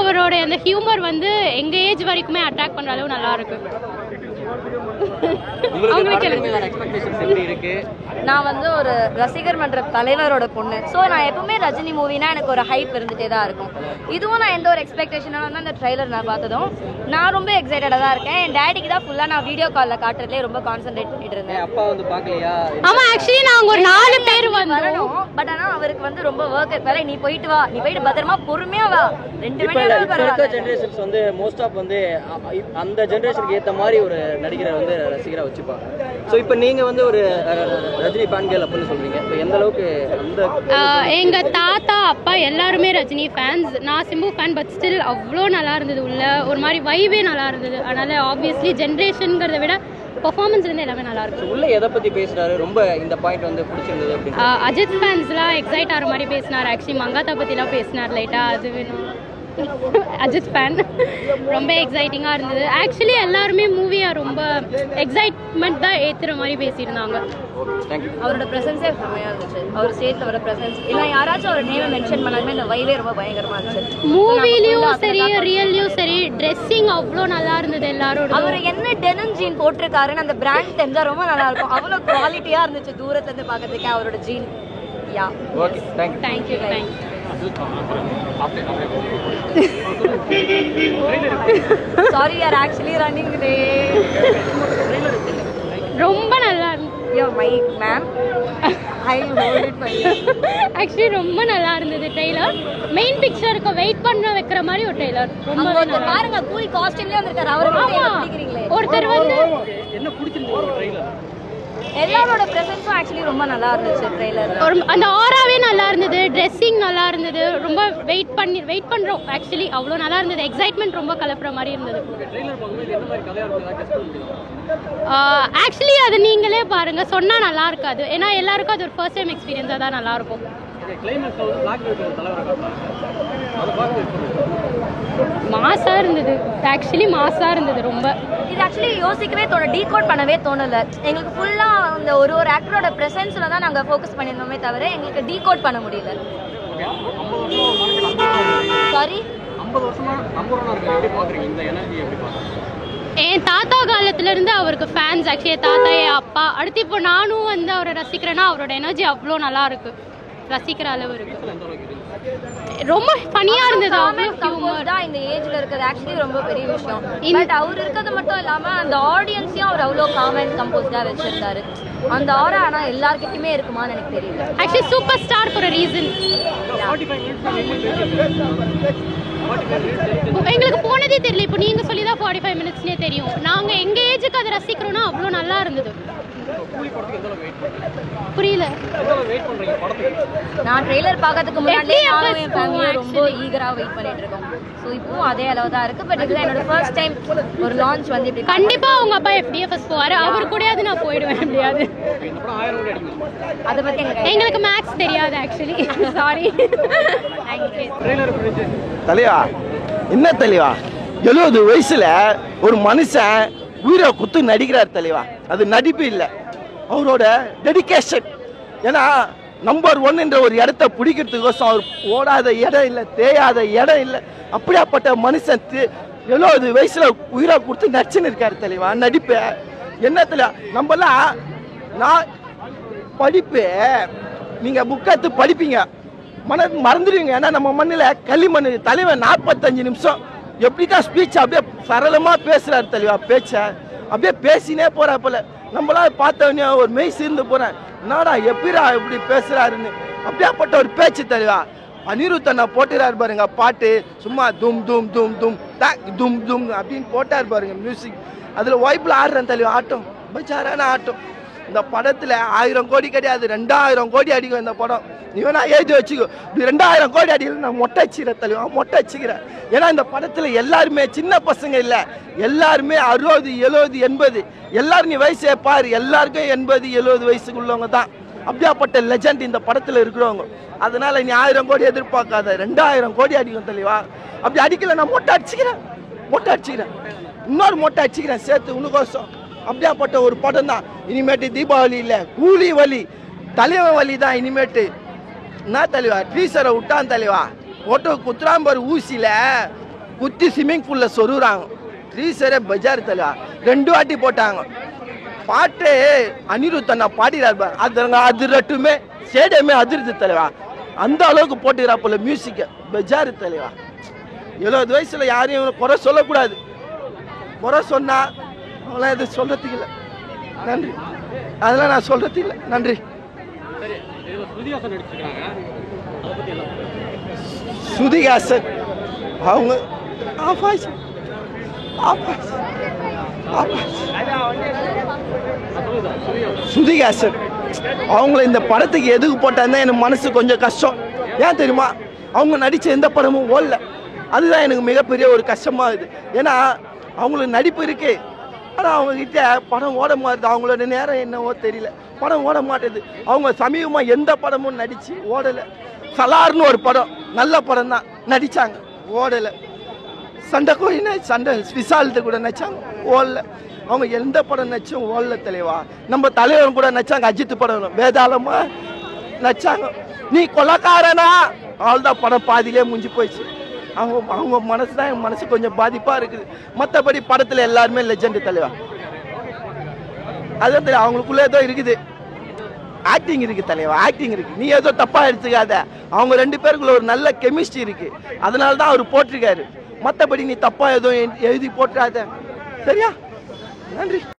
அவரோட அந்த ஹியூமர் வந்து எங்கள் ஏஜ் வரைக்குமே அட்ராக்ட் பண்ணுற அளவு நல்லா இருக்கு. நான் வந்து ஒரு ரசிகர் மன்ற தலைவரோட பொண்ணு. ஸோ நான் எப்பவுமே ரஜினி மூவினா எனக்கு ஒரு ஹைப் இருந்துகிட்டே தான் இருக்கும். இதுவும் நான் எந்த ஒரு எக்ஸ்பெக்டேஷனாக வந்து அந்த ட்ரைலர் நான் பார்த்ததும் நான் ரொம்ப எக்ஸைட்டடாக தான் இருக்கேன். என் டேடிக்கு தான் ஃபுல்லாக நான் வீடியோ காலில் காட்டுறதுலேயே ரொம்ப கான்சென்ட்ரேட் பண்ணிட்டு இருந்தேன். அப்பா வந்து பார்க்கலையா? ஆமாம், ஆக்சுவலி நாங்கள் ஒரு 4 பேர் வரணும். பட் ஆனால் அவருக்கு வந்து ரொம்ப ஒர்க் இருக்காரு. நீ போயிட்டு வா, நீ போயிட்டு பத்திரமா பொறுமையாக வா. 2 மணி நேரம் ஜெனரேஷன்ஸ் வந்து மோஸ்ட் ஆஃப் வந்து அந்த ஜெனரேஷனுக்கு ஏற்ற மாதிரி ஒரு நடிகரை வந்து ரசிகராக வச்சுப்பாங்க. ஸோ இப்போ நீங்கள் வந்து ஒரு ரஜினி ஃபேன் கேர்ள் அப்படின்னு சொல்கிறீங்க. இப்போ எந்த அளவுக்கு எங்கள் தாத்தா அப்பா எல்லாருமே ரஜினி ஃபேன்ஸ். நான் சிம்பு ஃபேன். பட் ஸ்டில் அவ்வளோ நல்லா இருந்தது. உள்ள ஒரு மாதிரி வைவே நல்லா இருந்தது. அதனால் ஆப்வியஸ்லி ஜென்ரேஷனுங்கிறத விட பர்ஃபார்மன்ஸ் வந்து எல்லாமே நல்லா இருக்கும். உள்ள எதை பற்றி பேசுகிறாரு? ரொம்ப இந்த பாயிண்ட் வந்து பிடிச்சிருந்தது அப்படின்னு. அஜித் ஃபேன்ஸ்லாம் எக்ஸைட் ஆகிற மாதிரி பேசினார். ஆக்சுவலி மங்காத்தா பற்றிலாம் பேசினார் லைட்டாக. அது வேணும். அஜித் ஃபேன் ரொம்ப எக்ஸைட்டிங்காக இருந்தது. ஆக்சுவலி எல்லாருமே மூவியை ரொம்ப எக்ஸைட்மெண்ட் தான் ஏற்றுற மாதிரி பேசியிருந்தாங்க. அவரோட ப்ரெசன்ஸே செம்மையாக இருந்துச்சு. அவர் ஸ்டேஜில் வர ப்ரெசன்ஸ் இல்லை யாராச்சும் அவர் நேமை மென்ஷன் பண்ணாலுமே இந்த வைவே ரொம்ப பயங்கரமாக இருந்துச்சு. மூவிலையும் சரி ரியல்லையும் சரி ட்ரெஸ்ஸிங் அவ்வளோ நல்லா இருந்தது. எல்லாரோட அவர் என்ன டெனிம் ஜீன் போட்டிருக்காருன்னு அந்த பிராண்ட் தெரிஞ்சால் ரொம்ப நல்லா இருக்கும். அவ்வளோ குவாலிட்டியாக இருந்துச்சு தூரத்துலேருந்து பார்க்கறதுக்கு அவரோட gene. Yeah okay, thank you. Sorry, we are actually running late. ரொம்ப நல்லா இருந்துச்சு. Your mic, ma'am. I'll hold it for you. Actually ரொம்ப நல்லா இருந்தது ட்ரெய்லர். மெயின் பிக்சருக்கு வெயிட் பண்ண வைக்கிற மாதிரி ஒரு ட்ரெய்லர். ரொம்ப பாருங்க, கூலி காஸ்டியூம்லயே வந்திருக்காரு. அவரை பிடிக்கிறீங்களே. ஒருத்தர் வந்து என்ன பிடிச்சிருந்தது ட்ரெய்லர்? எல்லாரோட பிரசன்ஸும் ஆக்சுவலி ரொம்ப நல்லா இருந்துச்சு ட்ரெய்லர்ல. அந்த ஆராவே நல்லா இருந்தது. ட்ரெஸ்ஸிங் நல்லா இருந்தது. ரொம்ப வெயிட் பண்ணுறோம். ஆக்சுவலி அவ்வளோ நல்லா இருந்தது. எக்ஸைட்மெண்ட் ரொம்ப கலப்புற மாதிரி இருந்தது. ஆக்சுவலி அது நீங்களே பாருங்க, சொன்னால் நல்லா இருக்காது. ஏன்னா எல்லாருக்கும் அது ஒரு ஃபர்ஸ்ட் டைம் எக்ஸ்பீரியன்ஸாக தான் நல்லா இருக்கும். மாசா இருந்தது. ஆக்சுவலி மாசா இருந்தது ரொம்ப. இது ஆக்சுவலி யோசிக்கவே டீகோட் பண்ணவே தோணலை. எங்களுக்கு ஃபுல்லாக அந்த ஒரு ஆக்டரோட ப்ரெசன்ஸில் தான் நாங்கள் ஃபோக்கஸ் பண்ணியிருந்தோமே தவிர எங்களுக்கு டீகோட் பண்ண முடியல. சாரி, என் தாத்தா காலத்துல இருந்து அவருக்கு ஃபேன்ஸ். ஆக்சுவலி என் தாத்தா, என் அப்பா, அடுத்து இப்போ நானும் வந்து அவரை ரசிக்கிறேன்னா அவரோட எனர்ஜி அவ்வளோ நல்லா இருக்கு. ரசிக்கிற அளவு இருக்கு. ரொம்ப ஃபனியா இருந்தது. ஹியூமர் தான் இந்த ஏஜ்ல இருக்கிறது ஆக்சுவலி ரொம்ப பெரிய விஷயம். பட் அவர் இருக்கிறது மட்டும் இல்லாம அந்த ஆடியன்ஸையும் அவர் அவ்வளோ காம் அண்ட் கம்போஸ்டா வச்சிருந்தாரு. அந்த ஆரா ஆனா எல்லார்கிட்டயுமே இருக்குமான்னு எனக்கு தெரியல. Actually super star for a reason. எங்களுக்கு போனதே தெரியல. இப்போ நீங்க சொல்லி தான் 45 மினிட்ஸ்லேயே தெரியும். நாங்க எங்க ஏஜுக்கு அதை ரசிக்கிறோம்னா அவ்வளோ நல்லா இருந்தது. புரியல. நான் ட்ரெய்லர் பார்க்கறதுக்கு முன்னாடி நானும் என் ஃபேமிலியை ரொம்ப ஈகரா வெயிட் பண்ணிட்டு இருக்கோம். ஸோ இப்போ அதே அளவு தான் இருக்கு. பட் இதுதான் என்னோட ஃபர்ஸ்ட் டைம் ஒரு லான்ச் வந்து இப்படி. கண்டிப்பா அவங்க அப்பா FDFS போவாரு. அவர் கூடயாவது நான் போயிடுவேன் முடியாது. அதை பத்தி எங்களுக்கு மேக்ஸ் தெரியாது ஆக்சுவலி. சாரி. தலைவா என்ன தலைவா, 70 வயசுல ஒரு மனுஷன் உயிரை குத்து நடிக்கிறார் தலைவா. அது நடிப்பு இல்லை, அவரோட டெடிகேஷன். ஏன்னா நம்பர் 1 என்ற ஒரு இடத்த பிடிக்கிறதுக்கோசம் அவர் ஓடாத இடம் இல்லை, தேயாத இடம் இல்லை. அப்படியாப்பட்ட மனுஷன் 70 வயசுல உயிரை கொடுத்து நடிச்சுன்னு இருக்காரு தலைவா. நடிப்பு என்ன தலைவா, நம்மலாம் நான் படிப்பு நீங்க புக்கத்து படிப்பீங்க, மறந்துடுவீங்க. ஏன்னா நம்ம மண்ணில் களிமண். தலைவன் 45 நிமிஷம் எப்படிதான் ஸ்பீச் அப்படியே சரளமாக பேசுகிறாரு தலைவா. பேச்சை அப்படியே பேசினே போகிறா போல. நம்மளாம் பார்த்தவனே ஒரு மெய் சீர்ந்து போகிறேன். என்னடா எப்படிரா இப்படி பேசுகிறாருன்னு. அப்படியாப்பட்ட ஒரு பேச்சு தலைவா. அனிருத்தனை போட்டுறாரு பாருங்க பாட்டு. சும்மா தும் தும் தும் தும் தும் தும் அப்படின்னு போட்டார் பாருங்க மியூசிக். அதில் வாய்ப்பில் ஆடுறேன் தலைவா. ஆட்டம் பச்சாரான ஆட்டம். இந்த படத்தில் 1000 கோடி கிடையாது, 2000 கோடி அடிக்கும் இந்த படம். நீ வேணா எழுதி வச்சுக்கோ. இப்படி 2000 கோடி அடிக்கல நான் மொட்டை அடிச்சுக்கிறேன் தலைவா, மொட்டை அடிச்சுக்கிறேன். ஏன்னா இந்த படத்தில் எல்லாருமே சின்ன பசங்க இல்லை, எல்லாருமே 60, 70, 80 எல்லாரும். நீ வயசே பாரு, எல்லாருக்கும் 80, 70 வயசுக்குள்ளவங்க தான். அப்படியாப்பட்ட லெஜண்ட் இந்த படத்தில் இருக்கிறவங்க. அதனால நீ 1000 கோடி எதிர்பார்க்காத, 2000 கோடி அடிக்கும் தலைவா. அப்படி அடிக்கல நான் மொட்டை அடிச்சுக்கிறேன், மொட்டை அடிச்சுக்கிறேன். இன்னொரு மொட்டை அடிச்சுக்கிறேன் சேர்த்து உனக்கோசம். அப்படியாப்பட்ட ஒரு படம் தான். இனிமேட்டு தீபாவளி இல்லை, கூலி வலி, தலைவன் வலி தான் இனிமேட்டு. என்ன தலைவா டீசரை விட்டான் தலைவா, போட்டோ குத்துறான் பாரு ஊசியில். குத்தி ஸ்விம்மிங் பூலில் சொருகிறாங்க. ட்ரீசரே பஜார் தலைவா 2 வாட்டி போட்டாங்க. பாட்டு அனிருத் அண்ணா பாடிறாரு, அதிரட்டுமே ஸ்டேடியமே அதிர்ந்து தலைவா. அந்த அளவுக்கு போட்டுக்கிறா போல மியூசிக்கை பஜார் தலைவா. 70 வயசில் யாரையும் குறை சொல்லக்கூடாது. குறை சொன்னா அவங்களாம் எது சொல்கிறதுக்கு இல்லை. நன்றி. அதெல்லாம் நான் சொல்கிறது இல்லை. நன்றி. ஸ்ருதிஹாசன் அவங்க ஸ்ருதிஹாசன் அவங்கள இந்த படத்துக்கு எதுக்கு போட்டாருந்தா எனக்கு மனசு கொஞ்சம் கஷ்டம். ஏன் தெரியுமா, அவங்க நடித்த எந்த படமும் ஓடல. அதுதான் எனக்கு மிகப்பெரிய ஒரு கஷ்டமாகுது. ஏன்னா அவங்களுக்கு நடிப்பு இருக்கு, ஆனால் அவங்கக்கிட்ட படம் ஓட மாட்டுது. அவங்களோட நேரம் என்னவோ தெரியல, படம் ஓட மாட்டேது. அவங்க சமீபமாக எந்த படமும் நடித்து ஓடலை. சலார்னு ஒரு படம் நல்ல படம் தான், நடித்தாங்க, ஓடலை. சண்டை கோயினா சண்டை விசாலத்தை கூட நடிச்சாங்க, ஓடல. அவங்க எந்த படம் நடிச்சும் ஓடல தலைவா. நம்ம தலைவரும் கூட நடிச்சாங்க, அஜித் படம் வேதாளமாக நடிச்சாங்க. நீ கொலைக்காரனா அவள்தான் படம் பாதியிலே முடிஞ்சு போயிடுச்சு. அவங்க மனசு தான் என் மனசு கொஞ்சம் பாதிப்பாக இருக்குது. மற்றபடி படத்தில் எல்லாருமே லெஜெண்ட் தலைவா. அதான் தெரியும், அவங்களுக்குள்ளே ஏதோ இருக்குது, ஆக்டிங் இருக்குது தலைவா, ஆக்டிங் இருக்குது. நீ ஏதோ தப்பாக எடுத்துக்காத. அவங்க 2 பேருக்குள்ள ஒரு நல்ல கெமிஸ்ட்ரி இருக்குது, அதனால தான் அவர் போட்டிருக்காரு. மற்றபடி நீ தப்பாக ஏதோ எழுதி போட்டுறாத, சரியா? நன்றி.